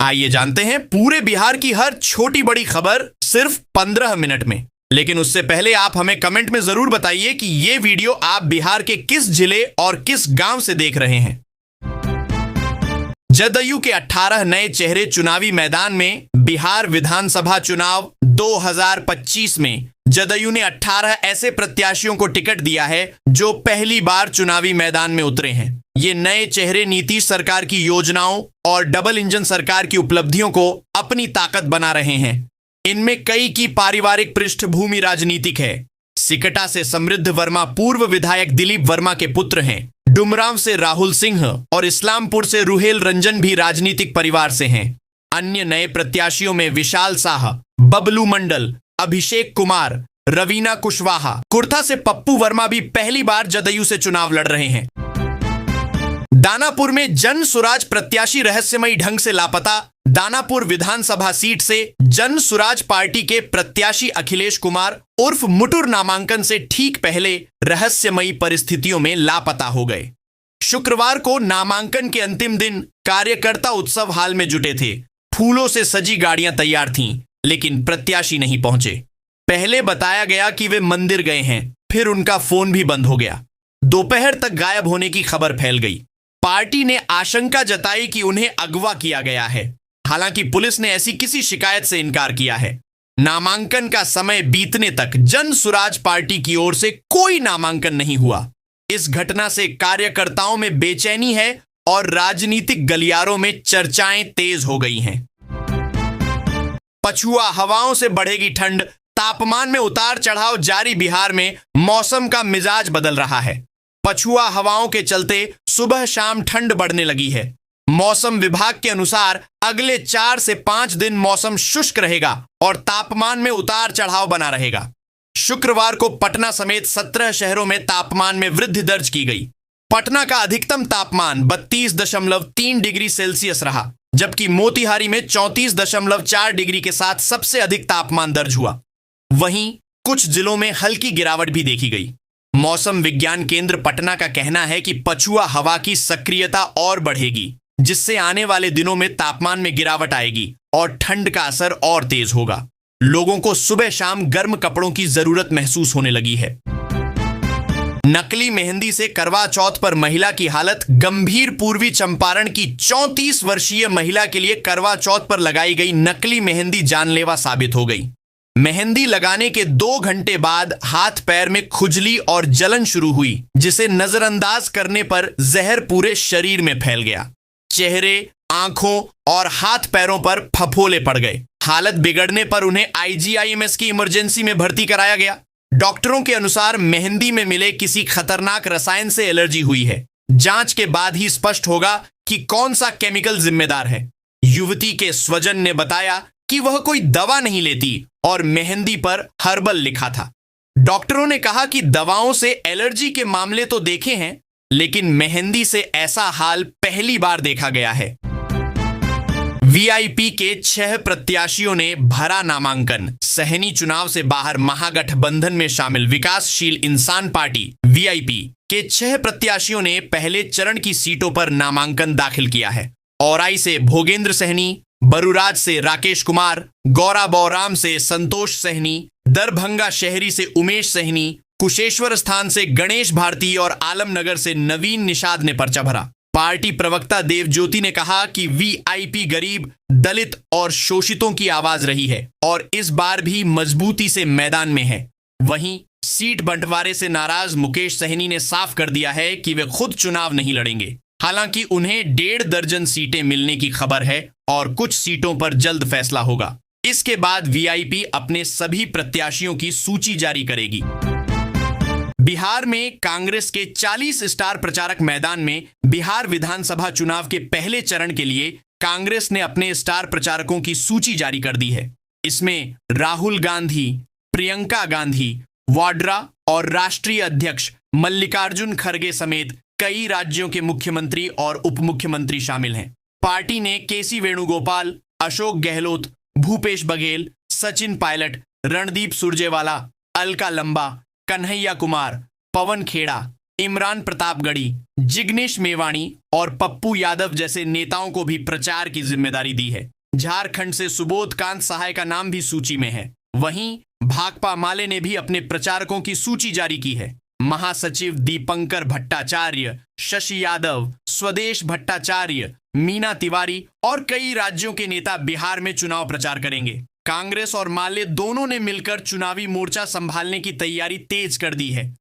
आइए जानते हैं पूरे बिहार की हर छोटी बड़ी खबर सिर्फ 15 मिनट में। लेकिन उससे पहले आप हमें कमेंट में जरूर बताइए कि ये वीडियो आप बिहार के किस जिले और किस गांव से देख रहे हैं। जदयू के 18 नए चेहरे चुनावी मैदान में। बिहार विधानसभा चुनाव 2025 में जदयू ने 18 ऐसे प्रत्याशियों को टिकट दिया है जो पहली बार चुनावी मैदान में उतरे हैं। ये नए चेहरे नीतीश सरकार की योजनाओं और डबल इंजन सरकार की उपलब्धियों को अपनी ताकत बना रहे हैं। इनमें कई की पारिवारिक पृष्ठभूमि राजनीतिक है। सिकटा से समृद्ध वर्मा पूर्व विधायक दिलीप वर्मा के पुत्र हैं। डुमरांव से राहुल सिंह और इस्लामपुर से रुहेल रंजन भी राजनीतिक परिवार से हैं। अन्य नए प्रत्याशियों में विशाल साह, बबलू मंडल, अभिषेक कुमार, रवीना कुशवाहा, कुर्था से पप्पू वर्मा भी पहली बार जदयू से चुनाव लड़ रहे हैं। दानापुर में जन सुराज प्रत्याशी रहस्यमयी ढंग से लापता। दानापुर विधानसभा सीट से जन सुराज पार्टी के प्रत्याशी अखिलेश कुमार उर्फ मुटुर नामांकन से ठीक पहले रहस्यमयी परिस्थितियों में लापता हो गए। शुक्रवार को नामांकन के अंतिम दिन कार्यकर्ता उत्सव हाल में जुटे थे। फूलों से सजी गाड़ियां तैयार थीं, लेकिन प्रत्याशी नहीं पहुंचे। पहले बताया गया कि वे मंदिर गए हैं, फिर उनका फोन भी बंद हो गया। दोपहर तक गायब होने की खबर फैल गई। पार्टी ने आशंका जताई कि उन्हें अगवा किया गया है। हालांकि पुलिस ने ऐसी किसी शिकायत से इनकार किया है। नामांकन का समय बीतने तक जन सुराज पार्टी की ओर से कोई नामांकन नहीं हुआ। इस घटना से कार्यकर्ताओं में बेचैनी है और राजनीतिक गलियारों में चर्चाएं तेज हो गई हैं। पछुआ हवाओं से बढ़ेगी ठंड। तापमान में उतार चढ़ाव जारी। बिहार में मौसम का मिजाज बदल रहा है। पछुआ हवाओं के चलते सुबह शाम ठंड बढ़ने लगी है। मौसम विभाग के अनुसार अगले 4 से 5 दिन मौसम शुष्क रहेगा और तापमान में उतार चढ़ाव बना रहेगा। शुक्रवार को पटना समेत 17 शहरों में तापमान में वृद्धि दर्ज की गई। पटना का अधिकतम तापमान 32.3 डिग्री सेल्सियस रहा, जबकि मोतिहारी में 34.4 डिग्री के साथ सबसे अधिक तापमान दर्ज हुआ। वहीं कुछ जिलों में हल्की गिरावट भी देखी गई। मौसम विज्ञान केंद्र पटना का कहना है कि पछुआ हवा की सक्रियता और बढ़ेगी, जिससे आने वाले दिनों में तापमान में गिरावट आएगी और ठंड का असर और तेज होगा। लोगों को सुबह शाम गर्म कपड़ों की जरूरत महसूस होने लगी है। नकली मेहंदी से करवा चौथ पर महिला की हालत गंभीर। पूर्वी चंपारण की 34 वर्षीय महिला के लिए करवा चौथ पर लगाई गई नकली मेहंदी जानलेवा साबित हो गई। मेहंदी लगाने के 2 घंटे बाद हाथ पैर में खुजली और जलन शुरू हुई, जिसे नजरअंदाज करने पर जहर पूरे शरीर में फैल गया। चेहरे, आंखों और हाथ पैरों पर फफोले पड़ गए। हालत बिगड़ने पर उन्हें आईजीआईएमएस की इमरजेंसी में भर्ती कराया गया। डॉक्टरों के अनुसार मेहंदी में मिले किसी खतरनाक रसायन से एलर्जी हुई है। जांच के बाद ही स्पष्ट होगा कि कौन सा केमिकल जिम्मेदार है। युवती के स्वजन ने बताया कि वह कोई दवा नहीं लेती और मेहंदी पर हर्बल लिखा था। डॉक्टरों ने कहा कि दवाओं से एलर्जी के मामले तो देखे हैं, लेकिन मेहंदी से ऐसा हाल पहली बार देखा गया है। वीआईपी के 6 प्रत्याशियों ने भरा नामांकन। सहनी चुनाव से बाहर महागठबंधन में शामिल विकासशील इंसान पार्टी वीआईपी के 6 प्रत्याशियों ने पहले चरण की सीटों पर नामांकन दाखिल किया है। औराई से भोगेंद्र सहनी, बरुराज से राकेश कुमार, गौरा बौराम से संतोष सहनी, दरभंगा शहरी से उमेश सहनी, कुशेश्वर स्थान से गणेश भारती और आलमनगर से नवीन निषाद ने पर्चा भरा। पार्टी प्रवक्ता देवज्योति ने कहा कि वीआईपी गरीब, दलित और शोषितों की आवाज रही है और इस बार भी मजबूती से मैदान में है। वहीं सीट बंटवारे से नाराज मुकेश सहनी ने साफ कर दिया है कि वे खुद चुनाव नहीं लड़ेंगे। हालांकि उन्हें 1.5 दर्जन सीटें मिलने की खबर है और कुछ सीटों पर जल्द फैसला होगा। इसके बाद वीआईपी अपने सभी प्रत्याशियों की सूची जारी करेगी। बिहार में कांग्रेस के 40 स्टार प्रचारक मैदान में। बिहार विधानसभा चुनाव के पहले चरण के लिए कांग्रेस ने अपने स्टार प्रचारकों की सूची जारी कर दी है। इसमें राहुल गांधी, प्रियंका गांधी, वाड्रा और राष्ट्रीय अध्यक्ष मल्लिकार्जुन खड़गे समेत कई राज्यों के मुख्यमंत्री और उप मुख्यमंत्री शामिल हैं। पार्टी ने केसी वेणुगोपाल, अशोक गहलोत, भूपेश बघेल, सचिन पायलट, रणदीप सुरजेवाला, अलका लंबा, कन्हैया कुमार, पवन खेड़ा, इमरान प्रतापगढ़ी, जिग्नेश मेवाणी और पप्पू यादव जैसे नेताओं को भी प्रचार की जिम्मेदारी दी है। झारखंड से सुबोध कांत सहाय का नाम भी सूची में है। वहीं भाकपा माले ने भी अपने प्रचारकों की सूची जारी की है। महासचिव दीपंकर भट्टाचार्य, शशि यादव, स्वदेश भट्टाचार्य, मीना तिवारी और कई राज्यों के नेता बिहार में चुनाव प्रचार करेंगे। कांग्रेस और माले दोनों ने मिलकर चुनावी मोर्चा संभालने की तैयारी तेज कर दी है।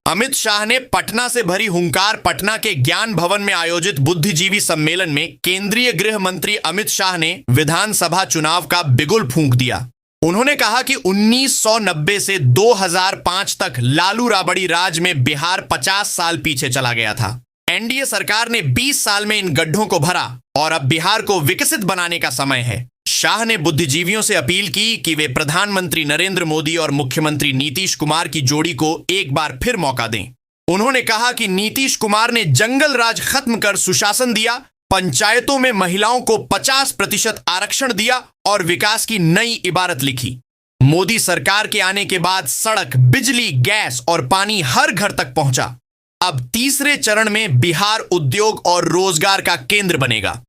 अमित शाह ने पटना से भरी हुंकार पटना के ज्ञान भवन में आयोजित बुद्धिजीवी सम्मेलन में केंद्रीय गृह मंत्री अमित शाह ने विधानसभा चुनाव का बिगुल फूंक दिया। उन्होंने कहा कि 1990 से 2005 तक लालू राबड़ी राज में बिहार 50 साल पीछे चला गया था। एनडीए सरकार ने 20 साल में इन गड्ढों को भरा और अब बिहार को विकसित बनाने का समय है। शाह ने बुद्धिजीवियों से अपील की कि वे प्रधानमंत्री नरेंद्र मोदी और मुख्यमंत्री नीतीश कुमार की जोड़ी को एक बार फिर मौका दें। उन्होंने कहा कि नीतीश कुमार ने जंगल राज खत्म कर सुशासन दिया, पंचायतों में महिलाओं को 50% आरक्षण दिया और विकास की नई इबारत लिखी। मोदी सरकार के आने के बाद सड़क, बिजली, गैस और पानी हर घर तक पहुंचा। अब तीसरे चरण में बिहार उद्योग और रोजगार का केंद्र बनेगा।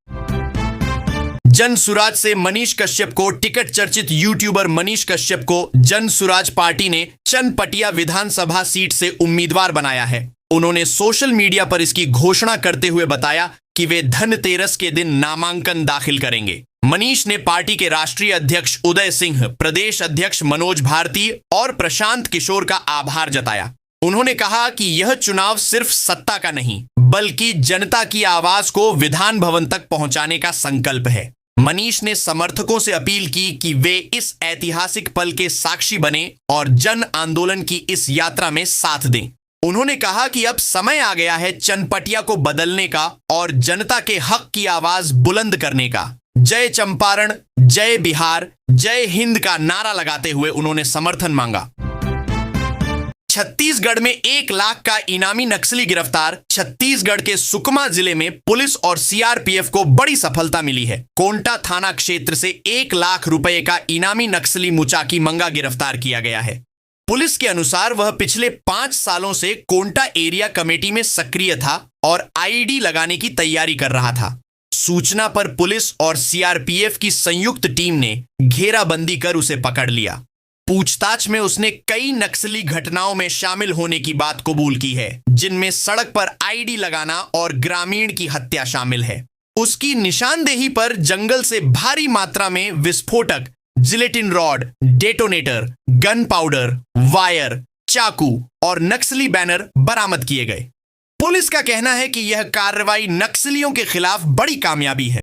जन सुराज से मनीष कश्यप को टिकट चर्चित यूट्यूबर मनीष कश्यप को जन सुराज पार्टी ने चनपटिया विधानसभा सीट से उम्मीदवार बनाया है। उन्होंने सोशल मीडिया पर इसकी घोषणा करते हुए बताया कि वे धनतेरस के दिन नामांकन दाखिल करेंगे। मनीष ने पार्टी के राष्ट्रीय अध्यक्ष उदय सिंह, प्रदेश अध्यक्ष मनोज भारती और प्रशांत किशोर का आभार जताया। उन्होंने कहा कि यह चुनाव सिर्फ सत्ता का नहीं, बल्कि जनता की आवाज को विधान भवन तक पहुंचाने का संकल्प है। मनीष ने समर्थकों से अपील की कि वे इस ऐतिहासिक पल के साक्षी बने और जन आंदोलन की इस यात्रा में साथ दें। उन्होंने कहा कि अब समय आ गया है चनपटिया को बदलने का और जनता के हक की आवाज बुलंद करने का। जय चंपारण, जय बिहार, जय हिंद का नारा लगाते हुए उन्होंने समर्थन मांगा। छत्तीसगढ़ में 1 लाख का इनामी नक्सली गिरफ्तार। छत्तीसगढ़ के सुकमा जिले में पुलिस और सीआरपीएफ को बड़ी सफलता मिली है। कोंटा थाना क्षेत्र से 1 लाख रुपए का इनामी नक्सली मुचाकी मंगा गिरफ्तार किया गया है। पुलिस के अनुसार वह पिछले 5 सालों से कोंटा एरिया कमेटी में सक्रिय था और आईडी लगाने की तैयारी कर रहा था। सूचना पर पुलिस और सीआरपीएफ की संयुक्त टीम ने घेराबंदी कर उसे पकड़ लिया। पूछताछ में उसने कई नक्सली घटनाओं में शामिल होने की बात कबूल की है, जिनमें सड़क पर आईडी लगाना और ग्रामीण की हत्या शामिल है। उसकी निशानदेही पर जंगल से भारी मात्रा में विस्फोटक, gelatin rod, detonator, gun powder, wire, चाकू और नक्सली बैनर बरामद किए गए। पुलिस का कहना है कि यह कार्रवाई नक्सलियों के खिलाफ बड़ी कामयाबी है।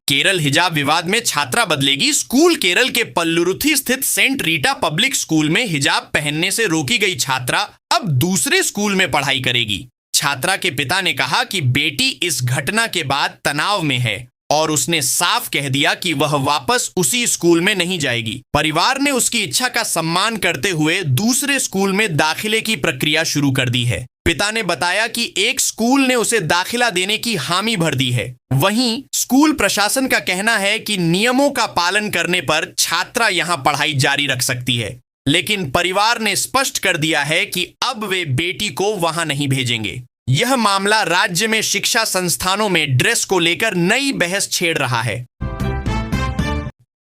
केरल हिजाब विवाद में छात्रा बदलेगी स्कूल। केरल के पल्लुरुथी स्थित सेंट रीटा पब्लिक स्कूल में हिजाब पहनने से रोकी गई छात्रा अब दूसरे स्कूल में पढ़ाई करेगी। छात्रा के पिता ने कहा कि बेटी इस घटना के बाद तनाव में है और उसने साफ कह दिया कि वह वापस उसी स्कूल में नहीं जाएगी। परिवार ने उसकी इच्छा का सम्मान करते हुए दूसरे स्कूल में दाखिले की प्रक्रिया शुरू कर दी है। पिता ने बताया कि एक स्कूल ने उसे दाखिला देने की हामी भर दी है। वहीं स्कूल प्रशासन का कहना है कि नियमों का पालन करने पर छात्रा यहां पढ़ाई जारी रख सकती है, लेकिन परिवार ने स्पष्ट कर दिया है कि अब वे बेटी को वहां नहीं भेजेंगे। यह मामला राज्य में शिक्षा संस्थानों में ड्रेस को लेकर नई बहस छेड़ रहा है।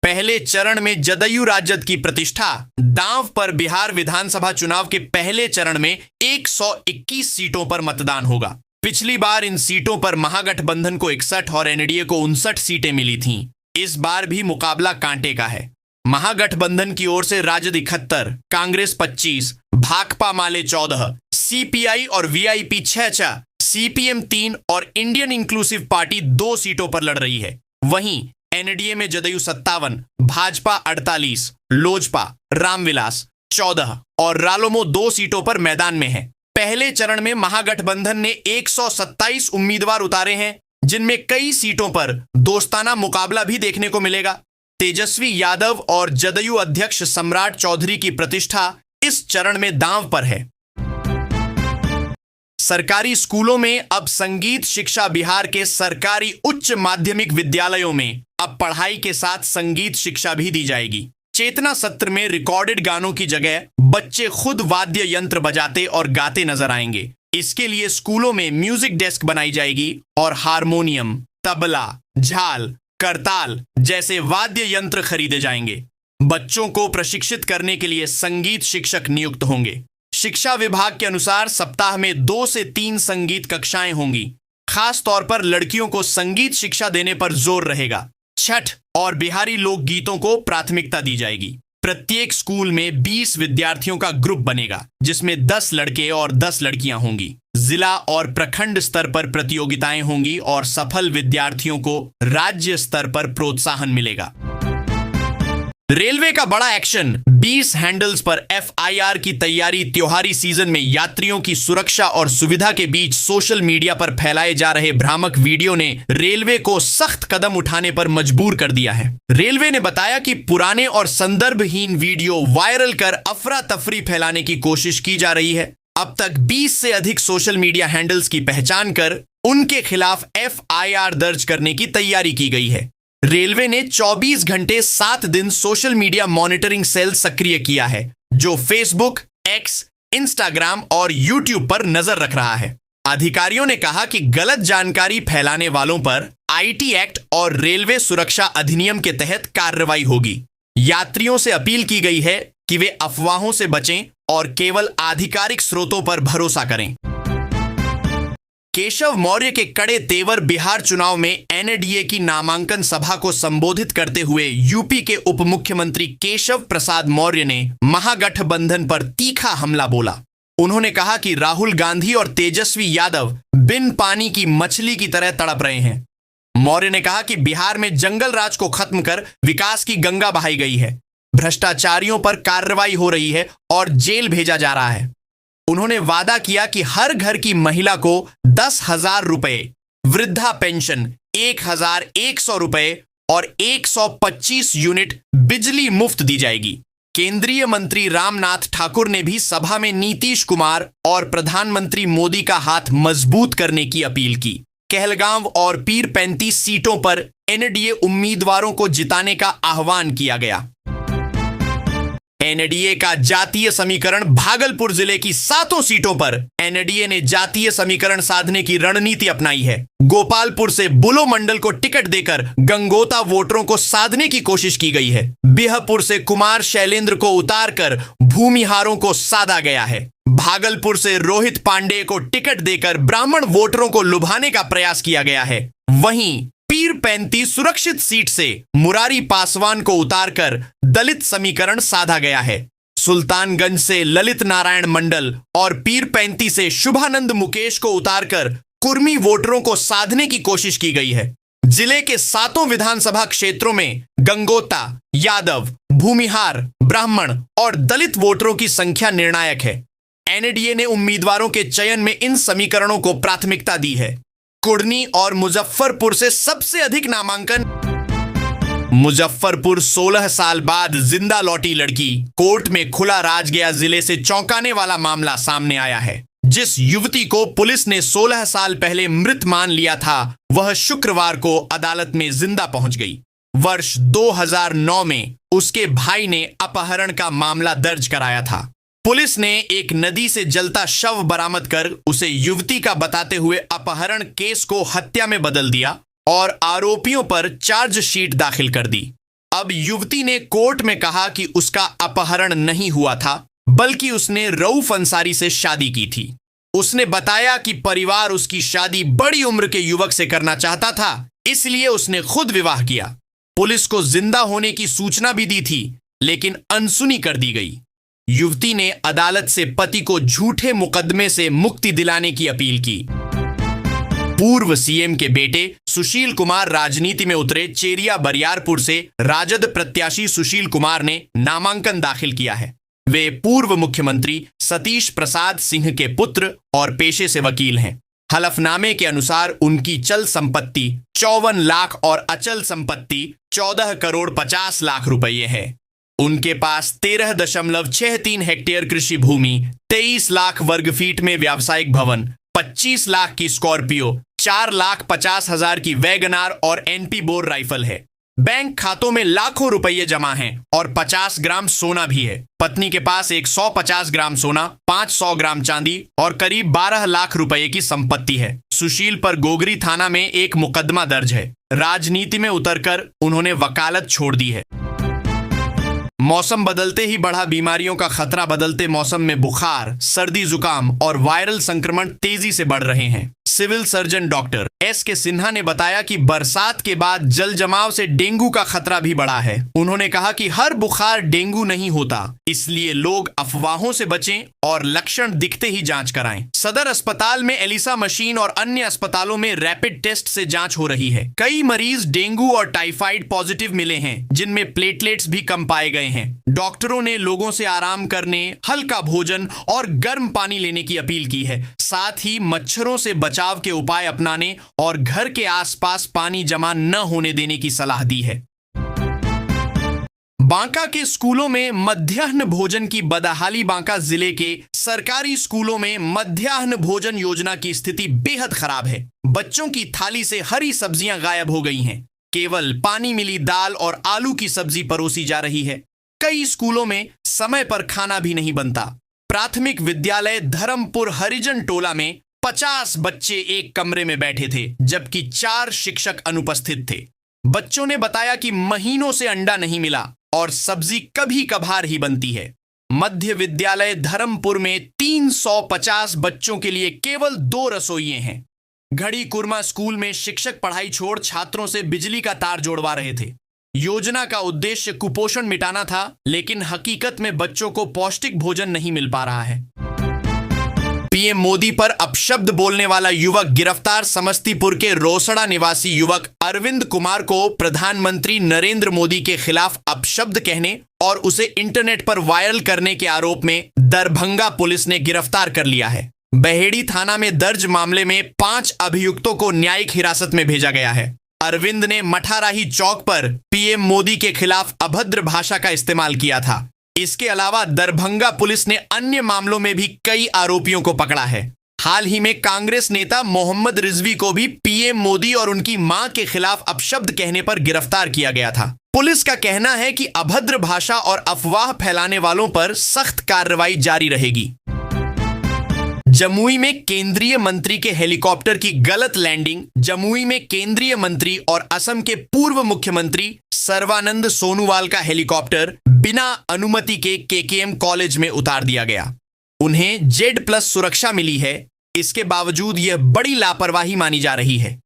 पहले चरण में जदयू राजद की प्रतिष्ठा दांव पर। बिहार विधानसभा चुनाव के पहले चरण में 121 सीटों पर मतदान होगा। पिछली बार इन सीटों पर महागठबंधन को 61 और एनडीए को 59 सीटें मिली थीं। इस बार भी मुकाबला कांटे का है। महागठबंधन की ओर से राजद 71, कांग्रेस 25, भाकपा माले 14, सीपीआई और वीआईपी 6, सीपीएम 3 और इंडियन इंक्लूसिव पार्टी 2 सीटों पर लड़ रही है। वहीं एनडीए में जदयू 57, भाजपा 48, लोजपा, रामविलास 14 और रालोमो 2 सीटों पर मैदान में है। पहले चरण में महागठबंधन ने 127 उम्मीदवार उतारे हैं, जिनमें कई सीटों पर दोस्ताना मुकाबला भी देखने को मिलेगा। तेजस्वी यादव और जदयू अध्यक्ष सम्राट चौधरी की प्रतिष्ठा इस चरण में दांव पर है। सरकारी स्कूलों में अब संगीत शिक्षा। बिहार के सरकारी उच्च माध्यमिक विद्यालयों में अब पढ़ाई के साथ संगीत शिक्षा भी दी जाएगी। चेतना सत्र में रिकॉर्डेड गानों की जगह बच्चे खुद वाद्य यंत्र बजाते और गाते नजर आएंगे। इसके लिए स्कूलों में म्यूजिक डेस्क बनाई जाएगी और हारमोनियम, तबला, झाल, करताल जैसे वाद्य यंत्र खरीदे जाएंगे। बच्चों को प्रशिक्षित करने के लिए संगीत शिक्षक नियुक्त होंगे। शिक्षा विभाग के अनुसार सप्ताह में 2 से 3 संगीत कक्षाएं होंगी। खास तौर पर लड़कियों को संगीत शिक्षा देने पर जोर रहेगा। छठ और बिहारी लोकगीतों को प्राथमिकता दी जाएगी। प्रत्येक स्कूल में 20 विद्यार्थियों का ग्रुप बनेगा, जिसमें 10 लड़के और 10 लड़कियां होंगी। जिला और प्रखंड स्तर पर प्रतियोगिताएं होंगी और सफल विद्यार्थियों को राज्य स्तर पर प्रोत्साहन मिलेगा। रेलवे का बड़ा एक्शन, 20 हैंडल्स पर FIR की तैयारी। त्योहारी सीजन में यात्रियों की सुरक्षा और सुविधा के बीच सोशल मीडिया पर फैलाए जा रहे भ्रामक वीडियो ने रेलवे को सख्त कदम उठाने पर मजबूर कर दिया है। रेलवे ने बताया कि पुराने और संदर्भहीन वीडियो वायरल कर अफरा तफरी फैलाने की कोशिश की जा रही है। अब तक 20 से अधिक सोशल मीडिया हैंडल्स की पहचान कर उनके खिलाफ FIR दर्ज करने की तैयारी की गई है। रेलवे ने 24 घंटे 7 दिन सोशल मीडिया मॉनिटरिंग सेल सक्रिय किया है, जो फेसबुक, एक्स, इंस्टाग्राम और यूट्यूब पर नजर रख रहा है। अधिकारियों ने कहा कि गलत जानकारी फैलाने वालों पर IT एक्ट और रेलवे सुरक्षा अधिनियम के तहत कार्रवाई होगी। यात्रियों से अपील की गई है कि वे अफवाहों से बचें और केवल आधिकारिक स्रोतों पर भरोसा करें। केशव मौर्य के कड़े तेवर। बिहार चुनाव में NDA की नामांकन सभा को संबोधित करते हुए यूपी के उप मुख्यमंत्री केशव प्रसाद मौर्य ने महागठबंधन पर तीखा हमला बोला। उन्होंने कहा कि राहुल गांधी और तेजस्वी यादव बिन पानी की मछली की तरह तड़प रहे हैं। मौर्य ने कहा कि बिहार में जंगल राज को खत्म कर विकास की गंगा बहाई गई है, भ्रष्टाचारियों पर कार्रवाई हो रही है और जेल भेजा जा रहा है। उन्होंने वादा किया कि हर घर की महिला को 10,000 रुपए, वृद्धा पेंशन 1,100 रुपए और 125 यूनिट बिजली मुफ्त दी जाएगी। केंद्रीय मंत्री रामनाथ ठाकुर ने भी सभा में नीतीश कुमार और प्रधानमंत्री मोदी का हाथ मजबूत करने की अपील की। कहलगांव और पीर 35 सीटों पर NDA उम्मीदवारों को जिताने का आह्वान किया गया। NDA का जातीय समीकरण। भागलपुर जिले की 7 सीटों पर NDA ने जातीय समीकरण साधने की रणनीति अपनाई है। गोपालपुर से बुलो मंडल को टिकट देकर गंगोता वोटरों को साधने की कोशिश की गई है। बिहपुर से कुमार शैलेंद्र को उतारकर भूमिहारों को साधा गया है। भागलपुर से रोहित पांडे को टिकट देकर ब्राह्मण वोटरों को लुभाने का प्रयास किया गया है। वहीं पीर 35 सुरक्षित सीट से मुरारी पासवान को उतारकर दलित समीकरण साधा गया है। सुल्तानगंज से ललित नारायण मंडल और पीर 35 से शुभानंद मुकेश को उतारकर कुर्मी वोटरों को साधने की कोशिश की गई है। जिले के 7 विधानसभा क्षेत्रों में गंगोता, यादव, भूमिहार, ब्राह्मण और दलित वोटरों की संख्या निर्णायक है। NDA ने उम्मीदवारों के चयन में इन समीकरणों को प्राथमिकता दी है। कुर्नी और मुजफ्फरपुर से सबसे अधिक नामांकन। मुजफ्फरपुर 16 साल बाद जिंदा लौटी लड़की। कोर्ट में खुला राजगया जिले से चौंकाने वाला मामला सामने आया है। जिस युवती को पुलिस ने 16 साल पहले मृत मान लिया था, वह शुक्रवार को अदालत में जिंदा पहुंच गई। वर्ष 2009 में उसके भाई ने अपहरण का मामला दर्ज कराया था। पुलिस ने एक नदी से जलता शव बरामद कर उसे युवती का बताते हुए अपहरण केस को हत्या में बदल दिया और आरोपियों पर चार्जशीट दाखिल कर दी। अब युवती ने कोर्ट में कहा कि उसका अपहरण नहीं हुआ था, बल्कि उसने रऊफ अंसारी से शादी की थी। उसने बताया कि परिवार उसकी शादी बड़ी उम्र के युवक से करना चाहता था, इसलिए उसने खुद विवाह किया। पुलिस को जिंदा होने की सूचना भी दी थी, लेकिन अनसुनी कर दी गई। युवती ने अदालत से पति को झूठे मुकदमे से मुक्ति दिलाने की अपील की। पूर्व CM के बेटे सुशील कुमार राजनीति में उतरे। चेरिया बरियारपुर से राजद प्रत्याशी सुशील कुमार ने नामांकन दाखिल किया है। वे पूर्व मुख्यमंत्री सतीश प्रसाद सिंह के पुत्र और पेशे से वकील हैं। हलफनामे के अनुसार उनकी चल संपत्ति 54 लाख और अचल संपत्ति 14 करोड़ 50 लाख रुपये है। उनके पास 13.63 हेक्टेयर कृषि भूमि, 23 लाख वर्ग फीट में व्यावसायिक भवन, 25 लाख की स्कॉर्पियो, 4,50,000 की वैगनार और NP बोर राइफल है। बैंक खातों में लाखों रुपये जमा हैं और 50 ग्राम सोना भी है। पत्नी के पास 150 ग्राम सोना, 500 ग्राम चांदी और करीब 12 लाख रुपए की संपत्ति है। सुशील पर गोगरी थाना में एक मुकदमा दर्ज है। राजनीति में उतरकर उन्होंने वकालत छोड़ दी है। मौसम बदलते ही बढ़ा बीमारियों का खतरा। बदलते मौसम में बुखार, सर्दी, जुकाम और वायरल संक्रमण तेजी से बढ़ रहे हैं। Civil surgeon doctor S.K. Sinha ने बताया कि बरसात के बाद जल जमाव से डेंगू का खतरा भी बढ़ा है। उन्होंने कहा कि हर बुखार डेंगू नहीं होता, इसलिए लोग अफवाहों से बचें और लक्षण दिखते ही जांच कराएं। सदर अस्पताल में एलिसा मशीन और अन्य अस्पतालों में रैपिड टेस्ट से जांच हो रही है। कई मरीज डेंगू और टाइफाइड पॉजिटिव मिले हैं, जिनमें प्लेटलेट्स भी कम पाए गए हैं। डॉक्टरों ने लोगों से आराम करने, हल्का भोजन और गर्म पानी लेने की अपील की है। साथ ही मच्छरों से बचाव के उपाय अपनाने और घर के आसपास पानी जमा न होने देने की सलाह दी है। बांका के स्कूलों में मध्याह्न भोजन की बदहाली। बांका जिले के सरकारी स्कूलों में मध्याह्न भोजन योजना की स्थिति बेहद खराब है। बच्चों की थाली से हरी सब्जियां गायब हो गई हैं। केवल पानी मिली दाल और आलू की सब्जी परोसी जा रही है। कई स्कूलों में समय पर खाना भी नहीं बनता। प्राथमिक विद्यालय धर्मपुर हरिजन टोला में 50 बच्चे एक कमरे में बैठे थे, जबकि 4 शिक्षक अनुपस्थित थे। बच्चों ने बताया कि महीनों से अंडा नहीं मिला और सब्जी कभी कभार ही बनती है। मध्य विद्यालय धर्मपुर में 350 बच्चों के लिए केवल 2 रसोइये हैं। घड़ी कुरमा स्कूल में शिक्षक पढ़ाई छोड़ छात्रों से बिजली का तार जोड़वा रहे थे। योजना का उद्देश्य कुपोषण मिटाना था, लेकिन हकीकत में बच्चों को पौष्टिक भोजन नहीं मिल पा रहा है। पीएम मोदी पर अपशब्द बोलने वाला युवक गिरफ्तार। समस्तीपुर के रोसड़ा निवासी युवक अरविंद कुमार को प्रधानमंत्री नरेंद्र मोदी के खिलाफ अपशब्द कहने और उसे इंटरनेट पर वायरल करने के आरोप में दरभंगा पुलिस ने गिरफ्तार कर लिया है। बहेड़ी थाना में दर्ज मामले में 5 अभियुक्तों को न्यायिक हिरासत में भेजा गया है। अरविंद ने मठाराही चौक पर पीएम मोदी के खिलाफ अभद्र भाषा का इस्तेमाल किया था। इसके अलावा दरभंगा पुलिस ने अन्य मामलों में भी कई आरोपियों को पकड़ा है। हाल ही में कांग्रेस नेता मोहम्मद रिजवी को भी पीएम मोदी और उनकी मां के खिलाफ अपशब्द कहने पर गिरफ्तार किया गया था। पुलिस का कहना है कि अभद्र भाषा और अफवाह फैलाने वालों पर सख्त कार्रवाई जारी रहेगी। जमुई में केंद्रीय मंत्री के हेलीकॉप्टर की गलत लैंडिंग। जमुई में केंद्रीय मंत्री और असम के पूर्व मुख्यमंत्री सर्बानंद सोनोवाल का हेलीकॉप्टर बिना अनुमति के केकेएम कॉलेज में उतार दिया गया। उन्हें Z+ सुरक्षा मिली है, इसके बावजूद यह बड़ी लापरवाही मानी जा रही है।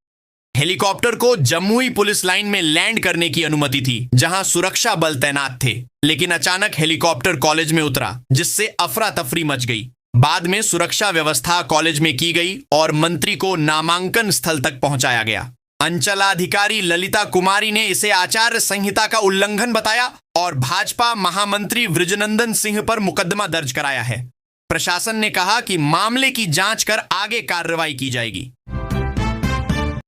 हेलीकॉप्टर को जमुई पुलिस लाइन में लैंड करने की अनुमति थी, जहां सुरक्षा बल तैनात थे, लेकिन अचानक हेलीकॉप्टर कॉलेज में उतरा, जिससे अफरा तफरी मच गई। बाद में सुरक्षा व्यवस्था कॉलेज में की गई और मंत्री को नामांकन स्थल तक पहुंचाया गया। अंचलाधिकारी ललिता कुमारी ने इसे आचार संहिता का उल्लंघन बताया और भाजपा महामंत्री वृजनंदन सिंह पर मुकदमा दर्ज कराया है। प्रशासन ने कहा कि मामले की जांच कर आगे कार्रवाई की जाएगी।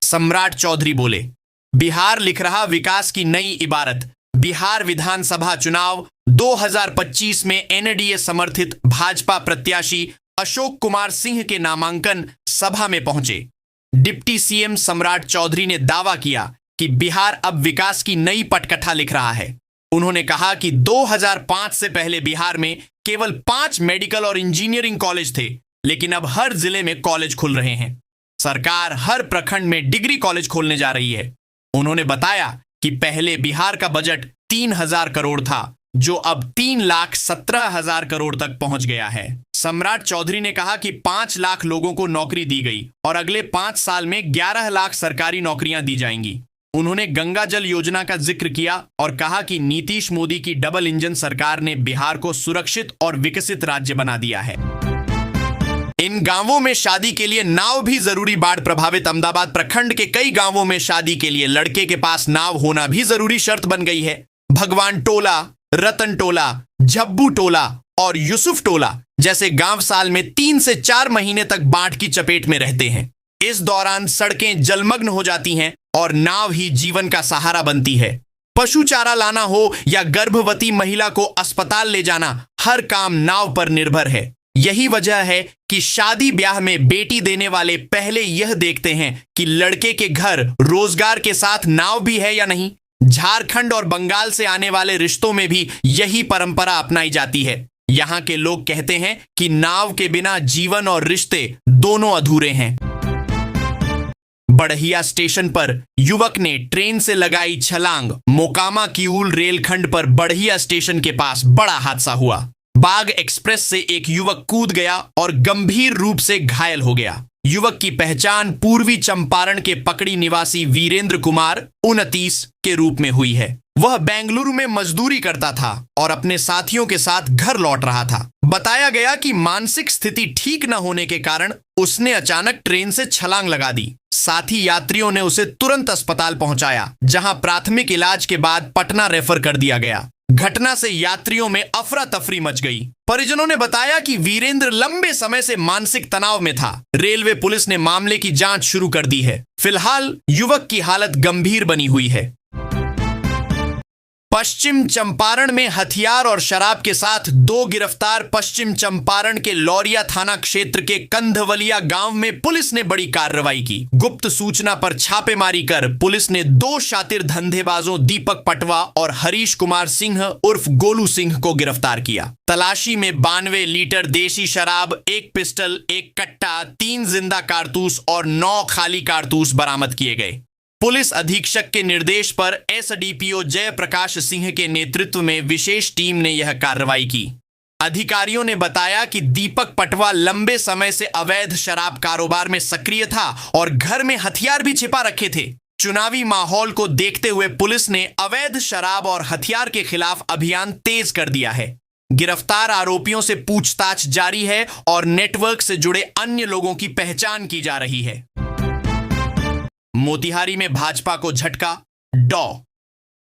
सम्राट चौधरी बोले, बिहार लिख रहा विकास की नई इबारत। बिहार विधानसभा चुनाव 2025 में एनडीए समर्थित भाजपा प्रत्याशी अशोक कुमार सिंह के नामांकन सभा में पहुंचे। डिप्टी सीएम सम्राट चौधरी ने दावा किया कि बिहार अब विकास की नई पटकथा लिख रहा है। उन्होंने कहा कि 2005 से पहले बिहार में केवल 5 मेडिकल और इंजीनियरिंग कॉलेज थे, लेकिन अब हर जिले में कॉलेज खुल रहे हैं। सरकार हर प्रखंड में डिग्री कॉलेज खोलने जा रही है। उन्होंने बताया कि पहले बिहार का बजट 3,000 करोड़ था, जो अब 3,17,000 करोड़ तक पहुंच गया है। सम्राट चौधरी ने कहा कि 5 लाख लोगों को नौकरी दी गई और अगले 5 साल में 11 लाख सरकारी नौकरियां दी जाएंगी। उन्होंने गंगा जल योजना का जिक्र किया और कहा कि नीतीश मोदी की डबल इंजन सरकार ने बिहार को सुरक्षित और विकसित राज्य बना दिया है। इन गांवों में शादी के लिए नाव भी जरूरी। बाढ़ प्रभावित अहमदाबाद प्रखंड के कई गांवों में शादी के लिए लड़के के पास नाव होना भी जरूरी शर्त बन गई है। भगवान टोला, रतन टोला, झब्बू टोला और यूसुफ टोला जैसे गांव साल में 3 से 4 महीने तक बाढ़ की चपेट में रहते हैं। इस दौरान सड़कें जलमग्न हो जाती हैं और नाव ही जीवन का सहारा बनती है। पशु चारा लाना हो या गर्भवती महिला को अस्पताल ले जाना, हर काम नाव पर निर्भर है। यही वजह है कि शादी ब्याह में बेटी देने वाले पहले यह देखते हैं कि लड़के के घर रोजगार के साथ नाव भी है या नहीं। झारखंड और बंगाल से आने वाले रिश्तों में भी यही परंपरा अपनाई जाती है। यहाँ के लोग कहते हैं कि नाव के बिना जीवन और रिश्ते दोनों अधूरे हैं। बढ़िया स्टेशन पर युवक ने ट्रेन से लगाई छलांग। मोकामा किऊल रेलखंड पर बढ़िया स्टेशन के पास बड़ा हादसा हुआ। बाग एक्सप्रेस से एक युवक कूद गया और गंभीर रूप से घायल हो गया। युवक की पहचान पूर्वी चंपारण के पकड़ी निवासी वीरेंद्र कुमार 29 के रूप में हुई है। वह बेंगलुरु में मजदूरी करता था और अपने साथियों के साथ घर लौट रहा था। बताया गया कि मानसिक स्थिति ठीक न होने के कारण उसने अचानक ट्रेन से छलांग लगा दी। साथी यात्रियों ने उसे तुरंत अस्पताल पहुंचाया, जहां प्राथमिक इलाज के बाद पटना रेफर कर दिया गया। घटना से यात्रियों में अफरा तफरी मच गई। परिजनों ने बताया कि वीरेंद्र लंबे समय से मानसिक तनाव में था। रेलवे पुलिस ने मामले की जांच शुरू कर दी है। फिलहाल युवक की हालत गंभीर बनी हुई है। पश्चिम चंपारण में हथियार और शराब के साथ 2 गिरफ्तार। पश्चिम चंपारण के लौरिया थाना क्षेत्र के कंधवलिया गांव में पुलिस ने बड़ी कार्रवाई की। गुप्त सूचना पर छापेमारी कर पुलिस ने 2 शातिर धंधेबाजों दीपक पटवा और हरीश कुमार सिंह उर्फ गोलू सिंह को गिरफ्तार किया। तलाशी में 92 लीटर देशी शराब, 1 पिस्टल, 1 कट्टा, 3 जिंदा कारतूस और 9 खाली कारतूस बरामद किए गए। पुलिस अधीक्षक के निर्देश पर एसडीपीओ जयप्रकाश सिंह के नेतृत्व में विशेष टीम ने यह कार्रवाई की। अधिकारियों ने बताया कि दीपक पटवा लंबे समय से अवैध शराब कारोबार में सक्रिय था और घर में हथियार भी छिपा रखे थे। चुनावी माहौल को देखते हुए पुलिस ने अवैध शराब और हथियार के खिलाफ अभियान तेज कर दिया है। गिरफ्तार आरोपियों से पूछताछ जारी है और नेटवर्क से जुड़े अन्य लोगों की पहचान की जा रही है। मोतिहारी में भाजपा को झटका। डॉ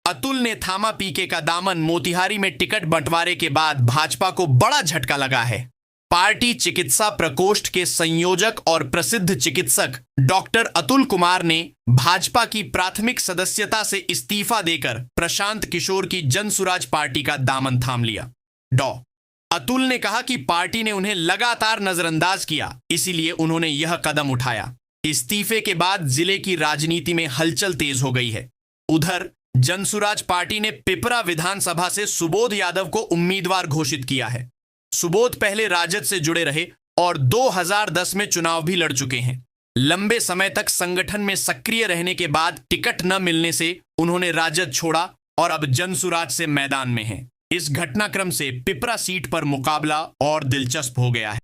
अतुल ने थामा पीके का दामन। मोतिहारी में टिकट बंटवारे के बाद भाजपा को बड़ा झटका लगा है। पार्टी चिकित्सा प्रकोष्ठ के संयोजक और प्रसिद्ध चिकित्सक डॉक्टर अतुल कुमार ने भाजपा की प्राथमिक सदस्यता से इस्तीफा देकर प्रशांत किशोर की जनसुराज पार्टी का दामन थाम लिया। डॉ अतुल ने कहा कि पार्टी ने उन्हें लगातार नजरअंदाज किया, इसीलिए उन्होंने यह कदम उठाया। इस्तीफे के बाद जिले की राजनीति में हलचल तेज हो गई है। उधर जनसुराज पार्टी ने पिपरा विधानसभा से सुबोध यादव को उम्मीदवार घोषित किया है। सुबोध पहले राजद से जुड़े रहे और 2010 में चुनाव भी लड़ चुके हैं। लंबे समय तक संगठन में सक्रिय रहने के बाद टिकट न मिलने से उन्होंने राजद छोड़ा और अब जनसुराज से मैदान में हैं। इस घटनाक्रम से पिपरा सीट पर मुकाबला और दिलचस्प हो गया है।